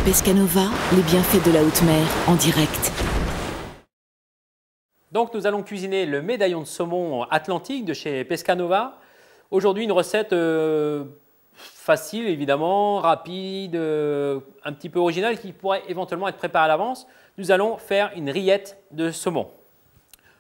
Pescanova, les bienfaits de la haute mer en direct. Donc nous allons cuisiner le médaillon de saumon atlantique de chez Pescanova. Aujourd'hui une recette facile évidemment, rapide, un petit peu originale qui pourrait éventuellement être préparée à l'avance. Nous allons faire une rillette de saumon.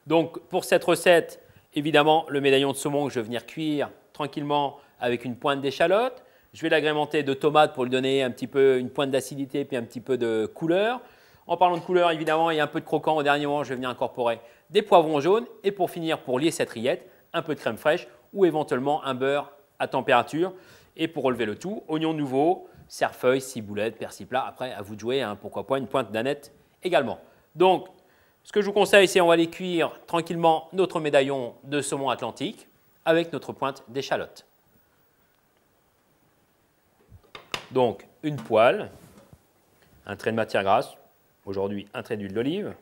Donc pour cette recette, évidemment le médaillon de saumon que je vais venir cuire tranquillement avec une pointe d'échalote. Je vais l'agrémenter de tomates pour lui donner un petit peu une pointe d'acidité puis un petit peu de couleur. En parlant de couleur, évidemment, il y a un peu de croquant. Au dernier moment, je vais venir incorporer des poivrons jaunes. Et pour finir, pour lier cette rillette, un peu de crème fraîche ou éventuellement un beurre à température. Et pour relever le tout, oignons nouveaux, cerfeuil, ciboulette, persil plat. Après, à vous de jouer, hein, pourquoi pas une pointe d'aneth également. Donc, ce que je vous conseille, c'est on va aller cuire tranquillement notre médaillon de saumon atlantique avec notre pointe d'échalote. Donc, une poêle, un trait de matière grasse, aujourd'hui un trait d'huile d'olive,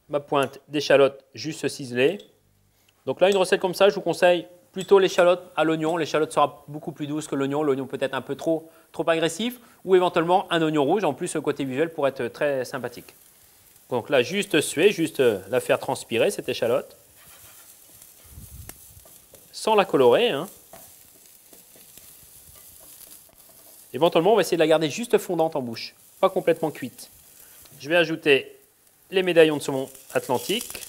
ma pointe d'échalote juste ciselée. Donc là, une recette comme ça, je vous conseille plutôt l'échalote à l'oignon. L'échalote sera beaucoup plus douce que l'oignon. L'oignon peut être un peu trop agressif ou éventuellement un oignon rouge. En plus, le côté visuel pourrait être très sympathique. Donc là, juste suer, juste la faire transpirer, cette échalote, sans la colorer, hein. Éventuellement, on va essayer de la garder juste fondante en bouche, pas complètement cuite. Je vais ajouter les médaillons de saumon atlantique.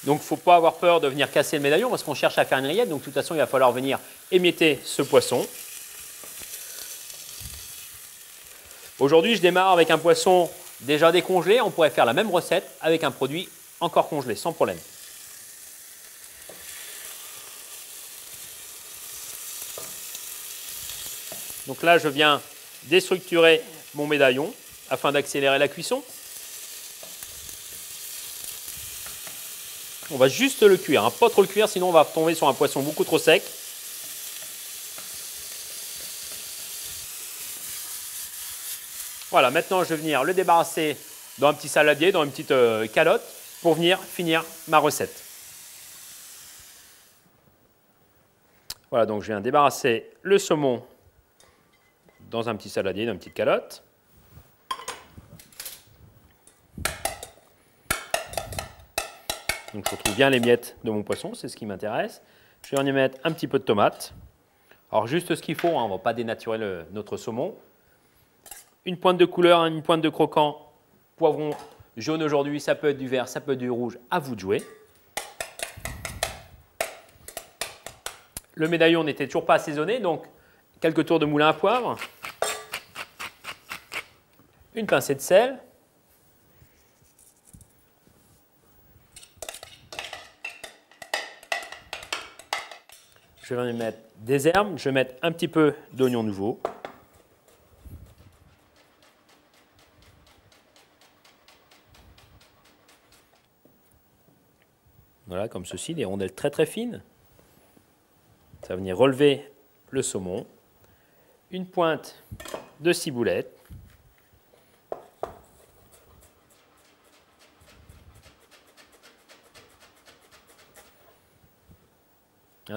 Donc, il ne faut pas avoir peur de venir casser le médaillon parce qu'on cherche à faire une rillette. Donc, de toute façon, il va falloir venir émietter ce poisson. Aujourd'hui, je démarre avec un poisson déjà décongelé. On pourrait faire la même recette avec un produit encore congelé, sans problème. Donc là, je viens déstructurer mon médaillon afin d'accélérer la cuisson. On va juste le cuire, hein, pas trop le cuire, sinon on va tomber sur un poisson beaucoup trop sec. Voilà, maintenant je vais venir le débarrasser dans un petit saladier, dans une petite calotte, pour venir finir ma recette. Voilà, donc je viens débarrasser le saumon dans un petit saladier, dans une petite calotte. Donc je retrouve bien les miettes de mon poisson, c'est ce qui m'intéresse. Je vais en y mettre un petit peu de tomate. Alors juste ce qu'il faut, hein, on ne va pas dénaturer notre saumon. Une pointe de couleur, une pointe de croquant, poivron jaune aujourd'hui, ça peut être du vert, ça peut être du rouge, à vous de jouer. Le médaillon n'était toujours pas assaisonné, donc quelques tours de moulin à poivre. Une pincée de sel. Je vais y mettre des herbes, je vais mettre un petit peu d'oignon nouveau. Voilà, comme ceci, des rondelles très très fines. Ça va venir relever le saumon. Une pointe de ciboulette.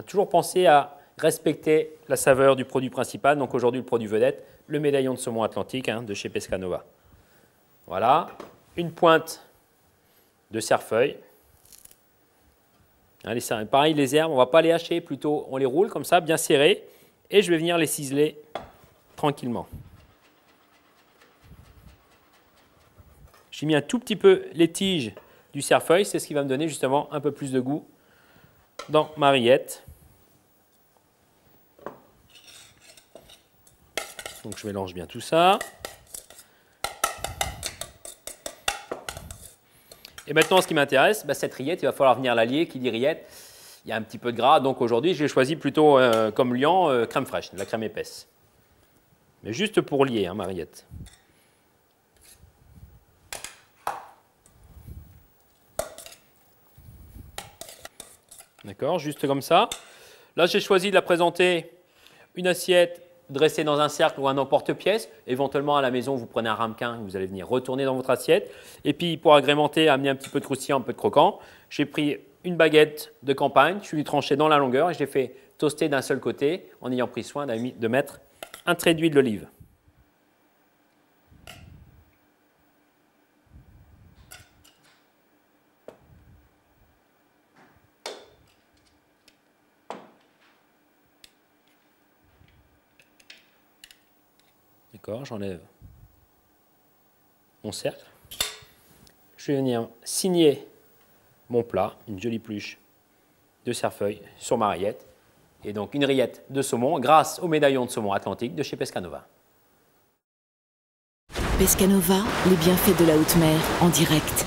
Toujours penser à respecter la saveur du produit principal. Donc aujourd'hui, le produit vedette, le médaillon de saumon atlantique, hein, de chez Pescanova. Voilà, une pointe de cerfeuil. Hein, pareil, les herbes, on ne va pas les hacher, plutôt on les roule comme ça, bien serrés. Et je vais venir les ciseler tranquillement. J'ai mis un tout petit peu les tiges du cerfeuil, c'est ce qui va me donner justement un peu plus de goût dans ma rillette. Donc je mélange bien tout ça. Et maintenant, ce qui m'intéresse, cette rillette, il va falloir venir la lier. Qui dit rillette, il y a un petit peu de gras. Donc aujourd'hui, j'ai choisi plutôt comme liant crème fraîche, de la crème épaisse. Mais juste pour lier, hein, ma rillette. D'accord, juste comme ça. Là, j'ai choisi de la présenter une assiette dressé dans un cercle ou un emporte-pièce. Éventuellement, à la maison, vous prenez un ramequin, vous allez venir retourner dans votre assiette. Et puis, pour agrémenter, amener un petit peu de croustillant, un peu de croquant, j'ai pris une baguette de campagne, je l'ai tranchée dans la longueur et je l'ai fait toaster d'un seul côté en ayant pris soin de mettre un trait d'huile d'olive. D'accord, j'enlève mon cercle. Je vais venir signer mon plat, une jolie pluche de cerfeuil sur ma rillette. Et donc une rillette de saumon grâce au médaillon de saumon Atlantique de chez Pescanova. Pescanova, les bienfaits de la haute mer en direct.